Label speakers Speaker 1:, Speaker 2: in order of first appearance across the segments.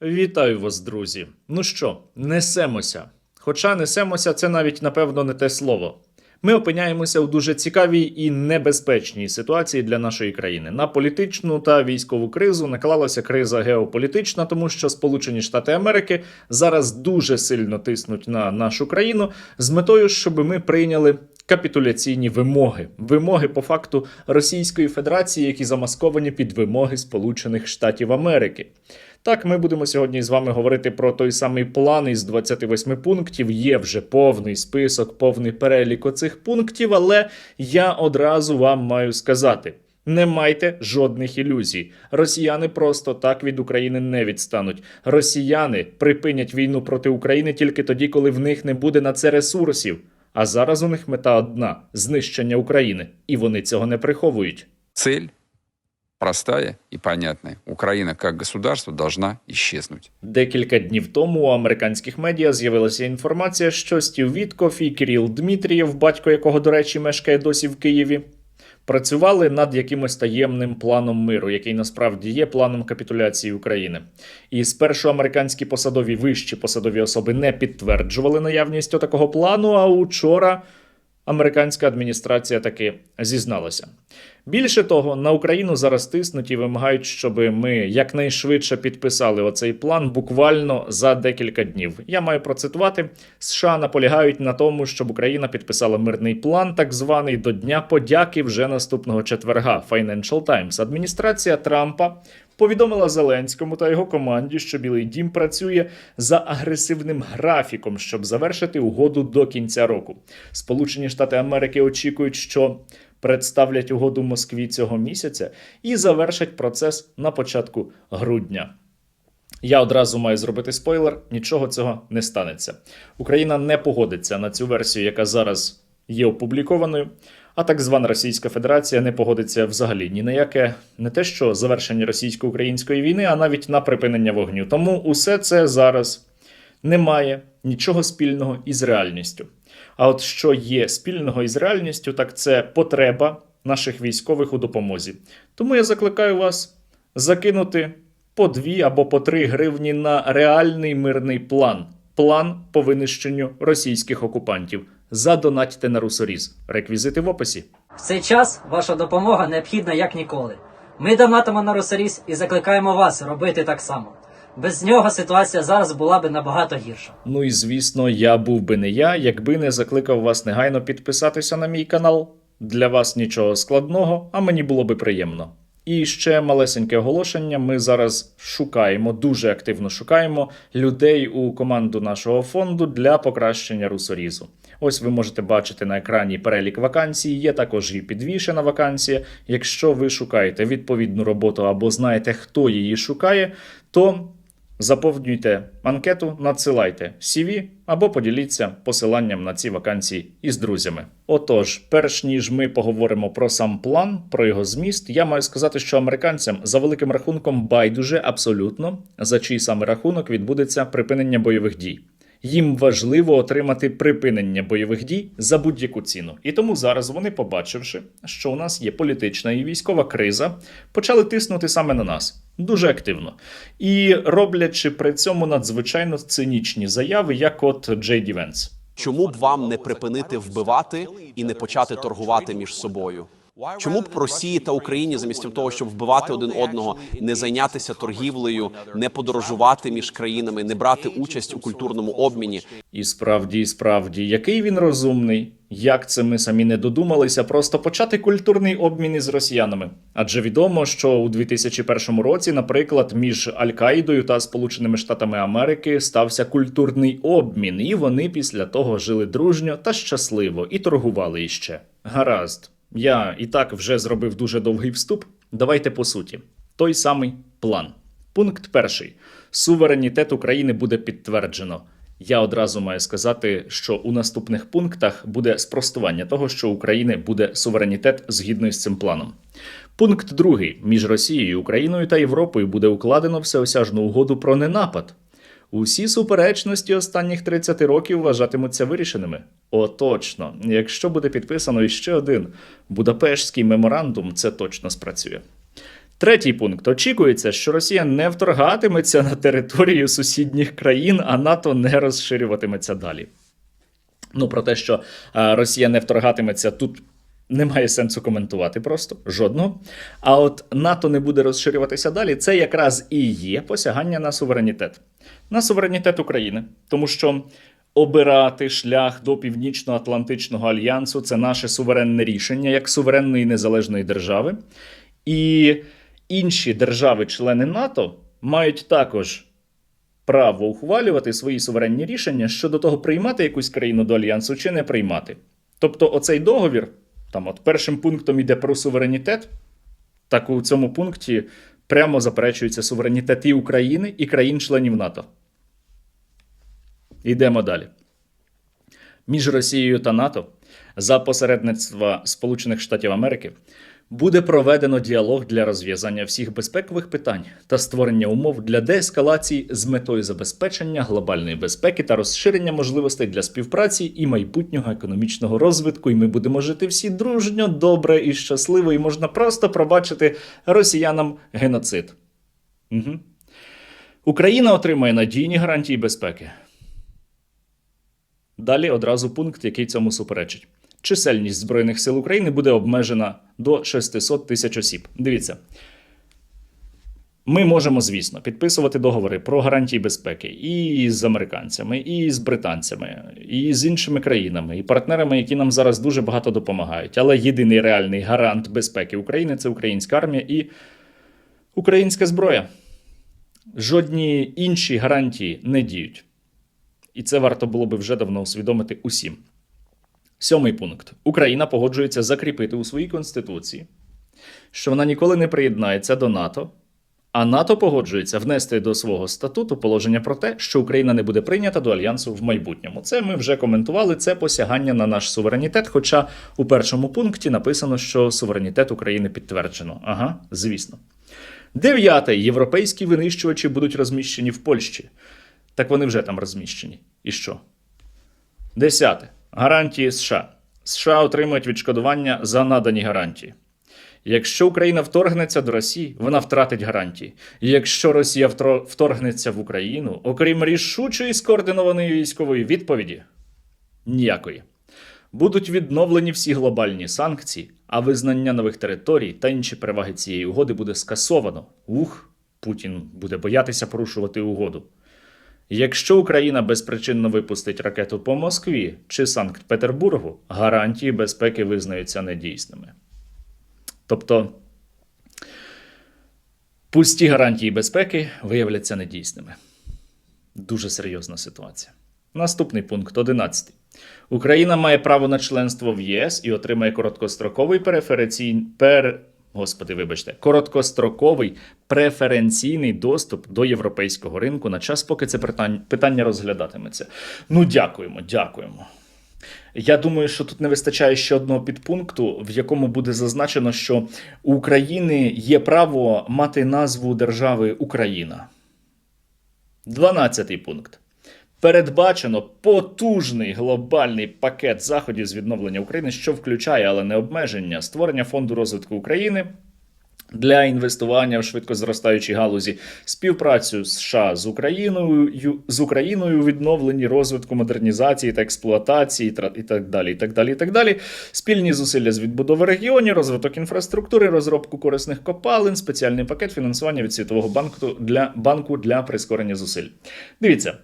Speaker 1: Вітаю вас, друзі! Ну що, несемося. Хоча несемося – це навіть, напевно, не те слово. Ми опиняємося у дуже цікавій і небезпечній ситуації для нашої країни. На політичну та військову кризу наклалася криза геополітична, тому що Сполучені Штати Америки зараз дуже сильно тиснуть на нашу країну з метою, щоб ми прийняли капітуляційні вимоги. Вимоги, по факту, Російської Федерації, які замасковані під вимоги Сполучених Штатів Америки. Так, ми будемо сьогодні з вами говорити про той самий план із 28 пунктів. Є вже повний список, повний перелік оцих пунктів, але я одразу вам маю сказати: не майте жодних ілюзій. Росіяни просто так від України не відстануть. Росіяни припинять війну проти України тільки тоді, коли в них не буде на це ресурсів. А зараз у них мета одна – знищення України. І вони цього не приховують.
Speaker 2: Цель простая и понятная. Украина как государство должна исчезнуть.
Speaker 1: Декілька днів тому у американських медіа з'явилася інформація, що Стів Вітков і Кирил Дмитрієв, батько якого, до речі, мешкає досі в Києві, працювали над якимось таємним планом миру, який насправді є планом капітуляції України. І спершу американські вищі посадові особи не підтверджували наявність такого плану, а учора американська адміністрація таки зізналася. Більше того, на Україну зараз тиснуть і вимагають, щоб ми якнайшвидше підписали оцей план буквально за декілька днів. Я маю процитувати. США наполягають на тому, щоб Україна підписала мирний план, так званий, до Дня подяки вже наступного четверга. Financial Times. Адміністрація Трампа повідомила Зеленському та його команді, що Білий дім працює за агресивним графіком, щоб завершити угоду до кінця року. Сполучені Штати Америки очікують, що представлять угоду Москві цього місяця і завершать процес на початку грудня. Я одразу маю зробити спойлер, нічого цього не станеться. Україна не погодиться на цю версію, яка зараз є опублікованою, а так звана Російська Федерація не погодиться взагалі ні на яке, не те що завершення російсько-української війни, а навіть на припинення вогню. Тому усе це зараз не має нічого спільного із реальністю. А от що є спільного із реальністю, так це потреба наших військових у допомозі. Тому я закликаю вас закинути по 2 або по 3 гривні на реальний мирний план. План по винищенню російських окупантів. Задонатьте на Русоріз. Реквізити в описі.
Speaker 3: В цей час ваша допомога необхідна як ніколи. Ми донатимо на Русоріз і закликаємо вас робити так само. Без нього ситуація зараз була би набагато гірша.
Speaker 1: Ну і звісно, я був би не я, якби не закликав вас негайно підписатися на мій канал. Для вас нічого складного, а мені було би приємно. І ще малесеньке оголошення. Ми зараз шукаємо, дуже активно шукаємо людей у команду нашого фонду для покращення Русорізу. Ось ви можете бачити на екрані перелік вакансій, є також і підвішена вакансія. Якщо ви шукаєте відповідну роботу або знаєте, хто її шукає, то заповнюйте анкету, надсилайте CV або поділіться посиланням на ці вакансії із друзями. Отож, перш ніж ми поговоримо про сам план, про його зміст, я маю сказати, що американцям за великим рахунком байдуже абсолютно, за чий саме рахунок відбудеться припинення бойових дій. Їм важливо отримати припинення бойових дій за будь-яку ціну. І тому зараз вони, побачивши, що у нас є політична і військова криза, почали тиснути саме на нас. Дуже активно. І роблячи при цьому надзвичайно цинічні заяви, як от Джей Ді Венс.
Speaker 4: Чому б вам не припинити вбивати і не почати торгувати між собою? Чому б Росії та Україні замість того, щоб вбивати один одного, не зайнятися торгівлею, не подорожувати між країнами, не брати участь у культурному обміні?
Speaker 1: І справді, який він розумний. Як це ми самі не додумалися просто почати культурний обмін із росіянами? Адже відомо, що у 2001 році, наприклад, між Аль-Каїдою та Сполученими Штатами Америки стався культурний обмін, і вони після того жили дружньо та щасливо і торгували іще. Гаразд. Я і так вже зробив дуже довгий вступ. Давайте по суті. Той самий план. Пункт 1. Суверенітет України буде підтверджено. Я одразу маю сказати, що у наступних пунктах буде спростування того, що у України буде суверенітет згідно з цим планом. Пункт 2. Між Росією, Україною та Європою буде укладено всеосяжну угоду про ненапад. Усі суперечності останніх 30 років вважатимуться вирішеними. Точно. Якщо буде підписано іще один Будапештський меморандум, це точно спрацює. Третій пункт. Очікується, що Росія не вторгатиметься на територію сусідніх країн, а НАТО не розширюватиметься далі. Ну, про те, що Росія не вторгатиметься, тут немає сенсу коментувати просто, жодного. А от НАТО не буде розширюватися далі, це якраз і є посягання на суверенітет. На суверенітет України. Тому що обирати шлях до Північно-Атлантичного альянсу – це наше суверенне рішення, як суверенної незалежної держави. І інші держави-члени НАТО мають також право ухвалювати свої суверенні рішення щодо того, приймати якусь країну до альянсу чи не приймати. Тобто оцей договір, там от першим пунктом йде про суверенітет, так у цьому пункті прямо заперечується суверенітет і України, і країн-членів НАТО. Йдемо далі. Між Росією та НАТО за посередництва Сполучених Штатів Америки буде проведено діалог для розв'язання всіх безпекових питань та створення умов для деескалації з метою забезпечення глобальної безпеки та розширення можливостей для співпраці і майбутнього економічного розвитку. І ми будемо жити всі дружньо, добре і щасливо, і можна просто пробачити росіянам геноцид. Угу. Україна отримає надійні гарантії безпеки. Далі одразу пункт, який цьому суперечить. Чисельність Збройних сил України буде обмежена до 600 тисяч осіб. Дивіться, ми можемо, звісно, підписувати договори про гарантії безпеки і з американцями, і з британцями, і з іншими країнами, і партнерами, які нам зараз дуже багато допомагають. Але єдиний реальний гарант безпеки України – це українська армія і українська зброя. Жодні інші гарантії не діють. І це варто було би вже давно усвідомити усім. 7 пункт. Україна погоджується закріпити у своїй Конституції, що вона ніколи не приєднається до НАТО, а НАТО погоджується внести до свого статуту положення про те, що Україна не буде прийнята до Альянсу в майбутньому. Це ми вже коментували, це посягання на наш суверенітет, хоча у першому пункті написано, що суверенітет України підтверджено. Ага, звісно. 9. Європейські винищувачі будуть розміщені в Польщі. Так вони вже там розміщені. І що? 10. Гарантії США. США отримують відшкодування за надані гарантії. Якщо Україна вторгнеться до Росії, вона втратить гарантії. І якщо Росія вторгнеться в Україну, окрім рішучої скоординованої військової відповіді, ніякої. Будуть відновлені всі глобальні санкції, а визнання нових територій та інші переваги цієї угоди буде скасовано. Путін буде боятися порушувати угоду. Якщо Україна безпричинно випустить ракету по Москві чи Санкт-Петербургу, гарантії безпеки визнаються недійсними. Тобто, пусті гарантії безпеки виявляться недійсними. Дуже серйозна ситуація. Наступний пункт, 11. Україна має право на членство в ЄС і отримає короткостроковий короткостроковий преференційний доступ до європейського ринку на час, поки це питання розглядатиметься. Ну, дякуємо. Я думаю, що тут не вистачає ще одного підпункту, в якому буде зазначено, що у України є право мати назву держави Україна. 12 пункт. Передбачено потужний глобальний пакет заходів з відновлення України, що включає, але не обмеження, створення фонду розвитку України для інвестування в швидкозростаючі галузі, співпрацю США з Україною у відновленні, розвитку, модернізації та експлуатації і так далі, спільні зусилля з відбудови регіонів, розвиток інфраструктури, розробку корисних копалин, спеціальний пакет фінансування від Світового банку для прискорення зусиль. Дивіться.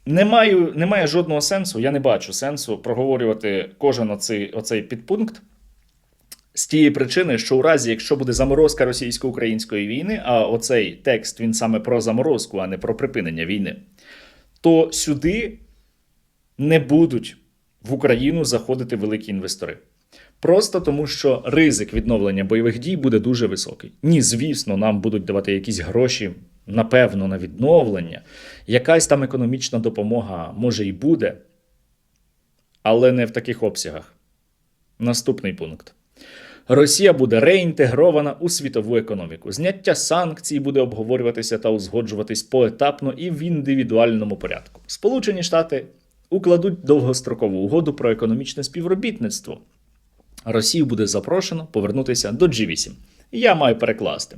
Speaker 1: Немає жодного сенсу, я не бачу сенсу проговорювати кожен оцей підпункт з тієї причини, що у разі, якщо буде заморозка російсько-української війни, а оцей текст, він саме про заморозку, а не про припинення війни, то сюди не будуть в Україну заходити великі інвестори. Просто тому, що ризик відновлення бойових дій буде дуже високий. Ні, звісно, нам будуть давати якісь гроші, напевно, на відновлення. Якась там економічна допомога, може, і буде, але не в таких обсягах. Наступний пункт. Росія буде реінтегрована у світову економіку. Зняття санкцій буде обговорюватися та узгоджуватись поетапно і в індивідуальному порядку. Сполучені Штати укладуть довгострокову угоду про економічне співробітництво. Росію буде запрошено повернутися до G8. Я маю перекласти.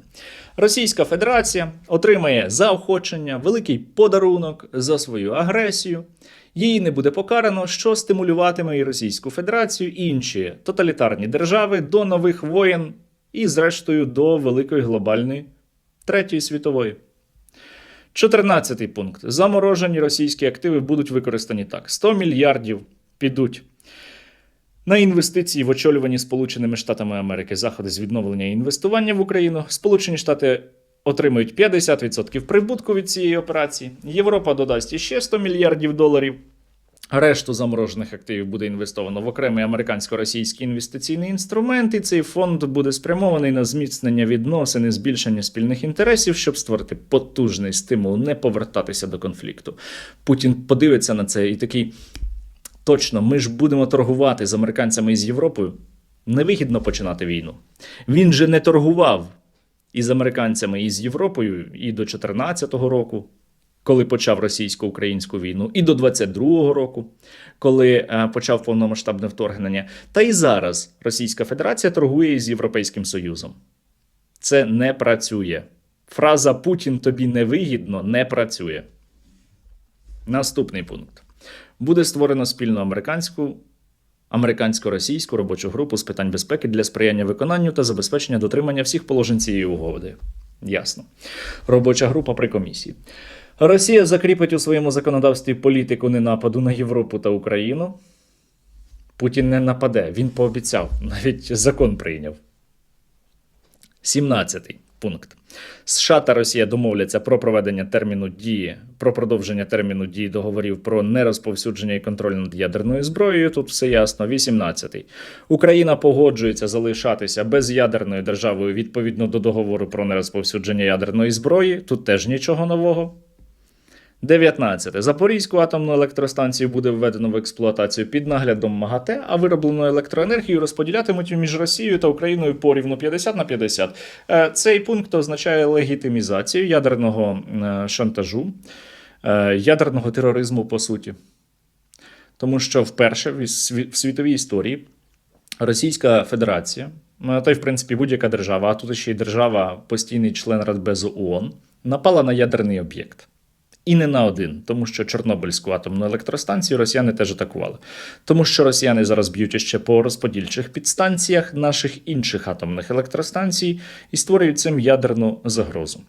Speaker 1: Російська Федерація отримає заохочення, великий подарунок за свою агресію. Її не буде покарано, що стимулюватиме і Російську Федерацію, і інші тоталітарні держави до нових воєн і, зрештою, до Великої глобальної Третьої світової. 14-й пункт. Заморожені російські активи будуть використані так. 100 мільярдів підуть на інвестиції в очолювані Сполученими Штатами Америки заходи з відновлення інвестування в Україну. Сполучені Штати отримують 50% прибутку від цієї операції. Європа додасть іще 100 мільярдів доларів. Решту заморожених активів буде інвестовано в окремий американсько-російський інвестиційний інструмент, і цей фонд буде спрямований на зміцнення відносин і збільшення спільних інтересів, щоб створити потужний стимул не повертатися до конфлікту. Путін подивиться на це і такий: точно, ми ж будемо торгувати з американцями і з Європою. Невигідно починати війну. Він же не торгував із американцями і з Європою і до 2014 року, коли почав російсько-українську війну, і до 22-го року, коли почав повномасштабне вторгнення. Та і зараз Російська Федерація торгує із Європейським Союзом. Це не працює. Фраза «Путін тобі не вигідно» не працює. Наступний пункт. Буде створено спільну американсько-російську робочу групу з питань безпеки для сприяння виконанню та забезпечення дотримання всіх положень цієї угоди. Ясно. Робоча група при комісії. Росія закріпить у своєму законодавстві політику ненападу на Європу та Україну. Путін не нападе, він пообіцяв, навіть закон прийняв. 17-й пункт. США та Росія домовляться про продовження терміну дії договорів про нерозповсюдження і контроль над ядерною зброєю. Тут все ясно. 18-й. Україна погоджується залишатися безядерною державою відповідно до договору про нерозповсюдження ядерної зброї. Тут теж нічого нового. 19. Запорізьку атомну електростанцію буде введено в експлуатацію під наглядом МАГАТЕ, а вироблену електроенергію розподілятимуть між Росією та Україною порівну 50/50. Цей пункт означає легітимізацію ядерного шантажу, ядерного тероризму по суті. Тому що вперше в світовій історії Російська Федерація, та й в принципі будь-яка держава, а тут ще й держава, постійний член Радбезу ООН, напала на ядерний об'єкт. І не на один, тому що Чорнобильську атомну електростанцію росіяни теж атакували. Тому що росіяни зараз б'ють ще по розподільчих підстанціях наших інших атомних електростанцій і створюють цим ядерну загрозу.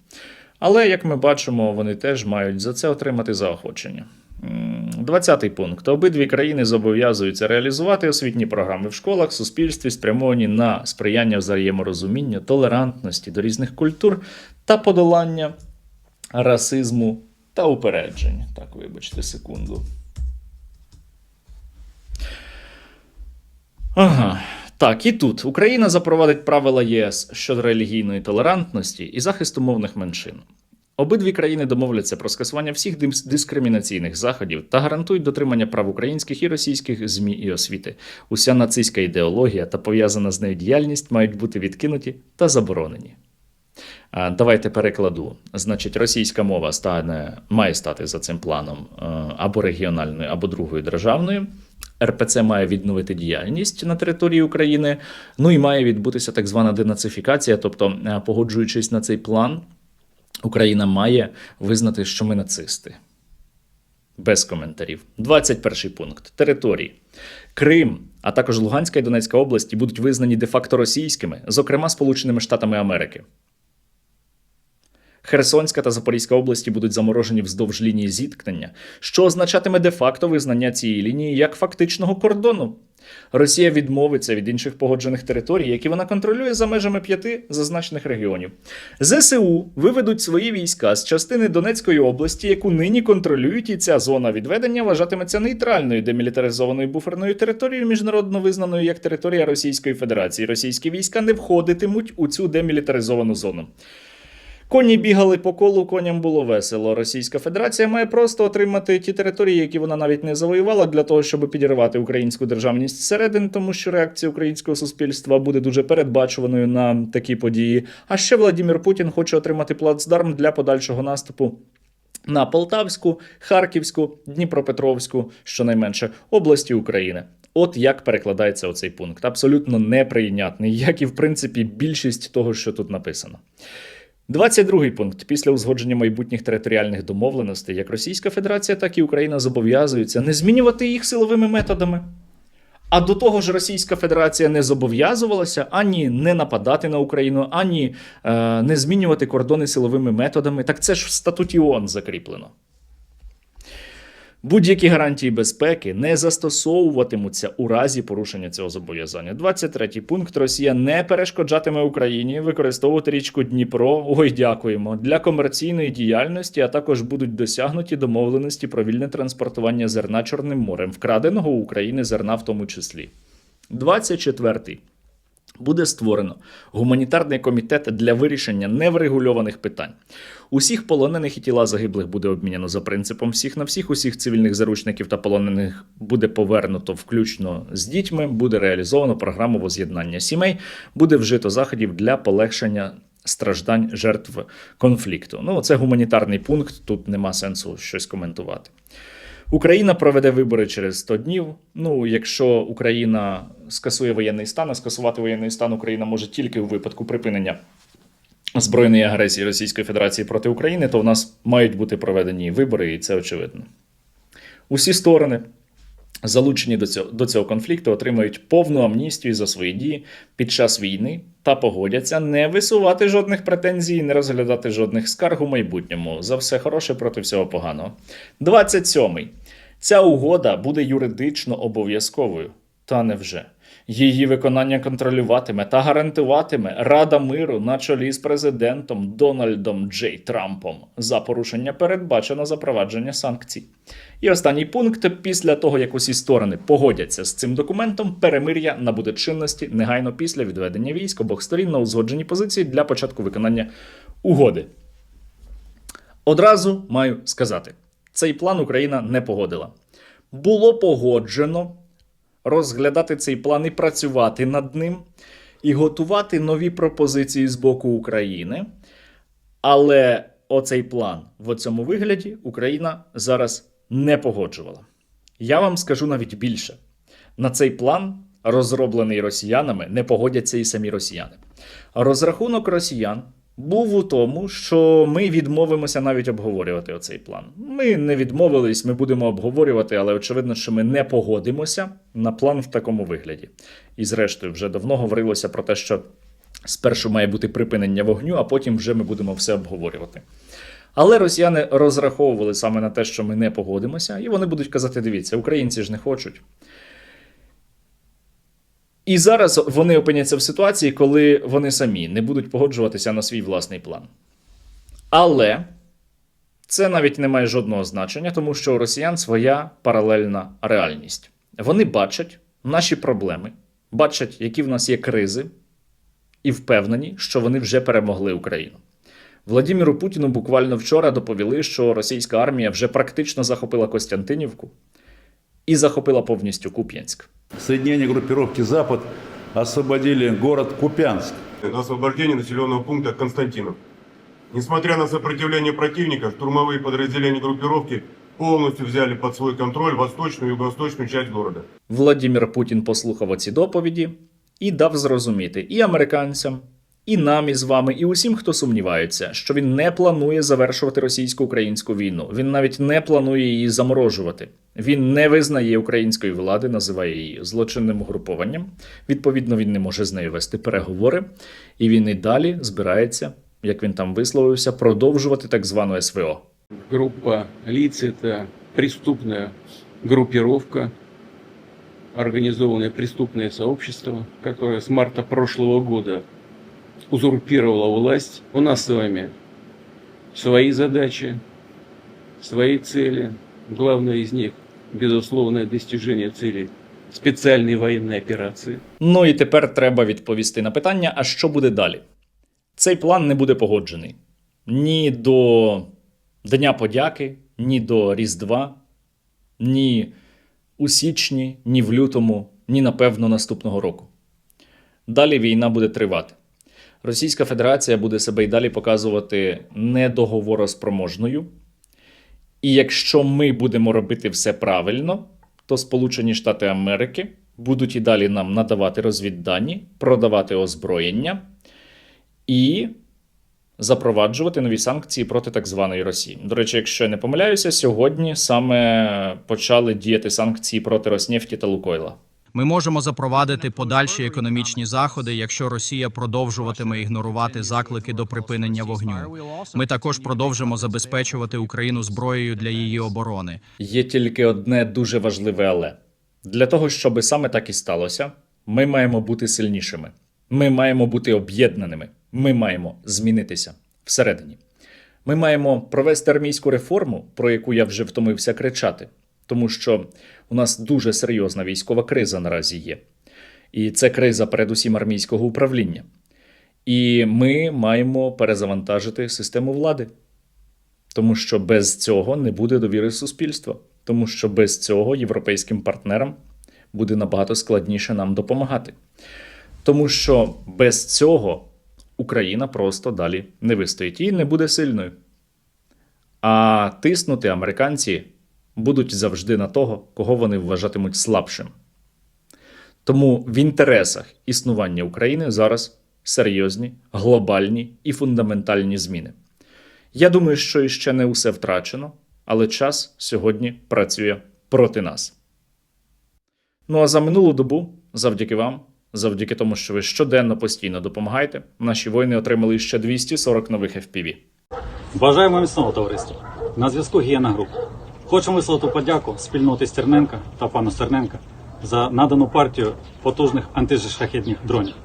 Speaker 1: Але, як ми бачимо, вони теж мають за це отримати заохочення. 20-й пункт. Обидві країни зобов'язуються реалізувати освітні програми в школах, суспільстві, спрямовані на сприяння взаєморозумінню, толерантності до різних культур та подолання расизму та упереджень. Так, вибачте, секунду. Ага. Так, і тут Україна запровадить правила ЄС щодо релігійної толерантності і захисту мовних меншин. Обидві країни домовляться про скасування всіх дискримінаційних заходів та гарантують дотримання прав українських і російських ЗМІ і освіти. Уся нацистська ідеологія та пов'язана з нею діяльність мають бути відкинуті та заборонені. Давайте перекладу. Значить, російська мова має стати за цим планом або регіональною, або другою державною. РПЦ має відновити діяльність на території України. Ну і має відбутися так звана денацифікація, тобто, погоджуючись на цей план, Україна має визнати, що ми нацисти. Без коментарів. 21 пункт. Території. Крим, а також Луганська і Донецька області будуть визнані де-факто російськими, зокрема Сполученими Штатами Америки. Херсонська та Запорізька області будуть заморожені вздовж лінії зіткнення, що означатиме де-факто визнання цієї лінії як фактичного кордону. Росія відмовиться від інших погоджених територій, які вона контролює за межами 5 зазначених регіонів. ЗСУ виведуть свої війська з частини Донецької області, яку нині контролюють, і ця зона відведення вважатиметься нейтральною демілітаризованою буферною територією, міжнародно визнаною як територія Російської Федерації. Російські війська не входитимуть у цю демілітаризовану зону. Коні бігали по колу, коням було весело. Російська Федерація має просто отримати ті території, які вона навіть не завоювала, для того, щоб підірвати українську державність зсередини, тому що реакція українського суспільства буде дуже передбачуваною на такі події. А ще Владимир Путін хоче отримати плацдарм для подальшого наступу на Полтавську, Харківську, Дніпропетровську, щонайменше, області України. От як перекладається оцей пункт. Абсолютно неприйнятний, як і, в принципі, більшість того, що тут написано. 22-й пункт. Після узгодження майбутніх територіальних домовленостей як Російська Федерація, так і Україна зобов'язуються не змінювати їх силовими методами. А до того ж Російська Федерація не зобов'язувалася ані не нападати на Україну, ані не змінювати кордони силовими методами. Так це ж в статуті ООН закріплено. Будь-які гарантії безпеки не застосовуватимуться у разі порушення цього зобов'язання. 23-й пункт. Росія не перешкоджатиме Україні використовувати річку Дніпро, ой, дякуємо, для комерційної діяльності, а також будуть досягнуті домовленості про вільне транспортування зерна Чорним морем, вкраденого у України зерна в тому числі. 24-й. Буде створено гуманітарний комітет для вирішення неврегульованих питань. Усіх полонених і тіла загиблих буде обміняно за принципом всіх на всіх, усіх цивільних заручників та полонених буде повернуто включно з дітьми, буде реалізовано програму воз'єднання сімей, буде вжито заходів для полегшення страждань жертв конфлікту. Ну, це гуманітарний пункт, тут нема сенсу щось коментувати. Україна проведе вибори через 100 днів. Ну, якщо Україна скасує воєнний стан, а скасувати воєнний стан Україна може тільки у випадку припинення збройної агресії Російської Федерації проти України, то у нас мають бути проведені вибори, і це очевидно. Усі сторони, залучені до цього конфлікту, отримають повну амністію за свої дії під час війни та погодяться не висувати жодних претензій, не розглядати жодних скарг у майбутньому. За все хороше проти всього поганого. 27-й. Ця угода буде юридично обов'язковою. Та невже? Її виконання контролюватиме та гарантуватиме Рада миру на чолі з президентом Дональдом Джей Трампом. За порушення передбачено запровадження санкцій. І останній пункт. Після того, як усі сторони погодяться з цим документом, перемир'я набуде чинності негайно після відведення військ обох сторін на узгоджені позиції для початку виконання угоди. Одразу маю сказати, цей план Україна не погодила. Було погоджено розглядати цей план і працювати над ним, і готувати нові пропозиції з боку України. Але оцей план в цьому вигляді Україна зараз не погоджувала. Я вам скажу навіть більше. На цей план, розроблений росіянами, не погодяться і самі росіяни. Розрахунок росіян був у тому, що ми відмовимося навіть обговорювати оцей план. Ми не відмовились, ми будемо обговорювати, але очевидно, що ми не погодимося на план в такому вигляді. І зрештою, вже давно говорилося про те, що спершу має бути припинення вогню, а потім вже ми будемо все обговорювати. Але росіяни розраховували саме на те, що ми не погодимося, і вони будуть казати, дивіться, українці ж не хочуть. І зараз вони опиняться в ситуації, коли вони самі не будуть погоджуватися на свій власний план. Але це навіть не має жодного значення, тому що у росіян своя паралельна реальність. Вони бачать наші проблеми, бачать, які в нас є кризи, і впевнені, що вони вже перемогли Україну. Владимиру Путіну буквально вчора доповіли, що російська армія вже практично захопила Костянтинівку і захопила повністю Куп'янськ.
Speaker 5: Соединения группировки «Запад» освободили город Купянск.
Speaker 6: На освобождение населенного пункта Константинов. Несмотря на сопротивление противника, штурмовые подразделения группировки полностью взяли под свой контроль восточную и юго-восточную часть города.
Speaker 1: Владимир Путін послухав оці доповіді і дав зрозуміти і американцям, і нам із вами, і усім, хто сумнівається, що він не планує завершувати російсько-українську війну. Він навіть не планує її заморожувати. Він не визнає української влади, називає її злочинним угрупованням. Відповідно, він не може з нею вести переговори. І він і далі збирається, як він там висловився, продовжувати так звану СВО.
Speaker 7: Группа лиц – это преступная группировка, организованное преступное сообщество, которое с марта прошлого года узурпировало власть. У нас с вами свои задачи, свои цели. Главное из них – безусловное достижение целей специальной военной операции.
Speaker 1: Ну і тепер треба відповісти на питання, а що буде далі? Цей план не буде погоджений. Ні до Дня подяки, ні до Різдва, ні у січні, ні в лютому, ні, напевно, наступного року. Далі війна буде тривати. Російська Федерація буде себе й далі показувати недоговороспроможною. І якщо ми будемо робити все правильно, то Сполучені Штати Америки будуть і далі нам надавати розвіддані, продавати озброєння і запроваджувати нові санкції проти так званої Росії. До речі, якщо я не помиляюся, сьогодні саме почали діяти санкції проти Роснефті та Лукойла.
Speaker 8: Ми можемо запровадити подальші економічні заходи, якщо Росія продовжуватиме ігнорувати заклики до припинення вогню. Ми також продовжимо забезпечувати Україну зброєю для її оборони.
Speaker 1: Є тільки одне дуже важливе «але». Для того, щоб саме так і сталося, ми маємо бути сильнішими. Ми маємо бути об'єднаними. Ми маємо змінитися всередині. Ми маємо провести армійську реформу, про яку я вже втомився кричати. Тому що у нас дуже серйозна військова криза наразі є. І це криза передусім армійського управління. І ми маємо перезавантажити систему влади. Тому що без цього не буде довіри суспільства. Тому що без цього європейським партнерам буде набагато складніше нам допомагати. Тому що без цього Україна просто далі не вистоїть і не буде сильною. А тиснути американці будуть завжди на того, кого вони вважатимуть слабшим. Тому в інтересах існування України зараз серйозні, глобальні і фундаментальні зміни. Я думаю, що іще не усе втрачено, але час сьогодні працює проти нас. Ну а за минулу добу, завдяки вам, завдяки тому, що ви щоденно постійно допомагаєте, наші воїни отримали ще 240 нових FPV.
Speaker 9: Бажаємо міцного, товариство. На зв'язку Гієна Груп. Хочемо висловити подяку спільноти Стерненка та пану Стерненка за надану партію потужних антишахедних дронів.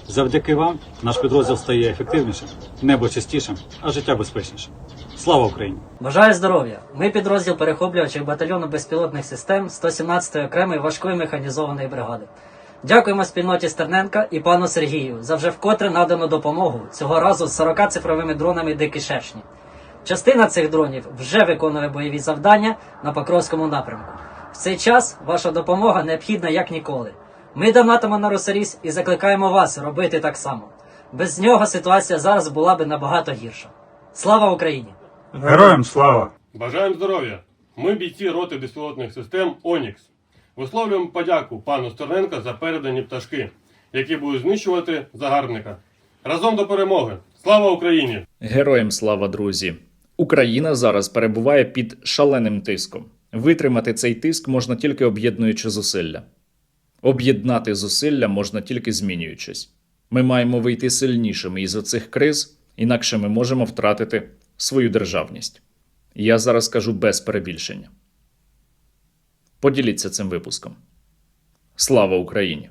Speaker 9: Завдяки вам наш підрозділ стає ефективнішим, небо чистішим, а життя безпечнішим. Слава Україні!
Speaker 3: Бажаю здоров'я! Ми підрозділ перехоплювачів батальйону безпілотних систем 117-ї окремої важкої механізованої бригади. Дякуємо спільноті Стерненка і пану Сергію за вже вкотре надану допомогу, цього разу з 40 цифровими дронами «Дикі шершні». Частина цих дронів вже виконує бойові завдання на Покровському напрямку. В цей час ваша допомога необхідна як ніколи. Ми донатимо на Росаріс і закликаємо вас робити так само. Без нього ситуація зараз була би набагато гірша. Слава Україні!
Speaker 10: Героям слава!
Speaker 11: Бажаємо здоров'я! Ми бійці роти безпілотних систем «Онікс». Висловлюємо подяку пану Стерненка за передані пташки, які будуть знищувати загарбника. Разом до перемоги! Слава Україні!
Speaker 1: Героям слава, друзі! Україна зараз перебуває під шаленим тиском. Витримати цей тиск можна тільки об'єднуючи зусилля. Об'єднати зусилля можна тільки змінюючись. Ми маємо вийти сильнішими із оцих криз, інакше ми можемо втратити свою державність. Я зараз кажу без перебільшення. Поділіться цим випуском. Слава Україні!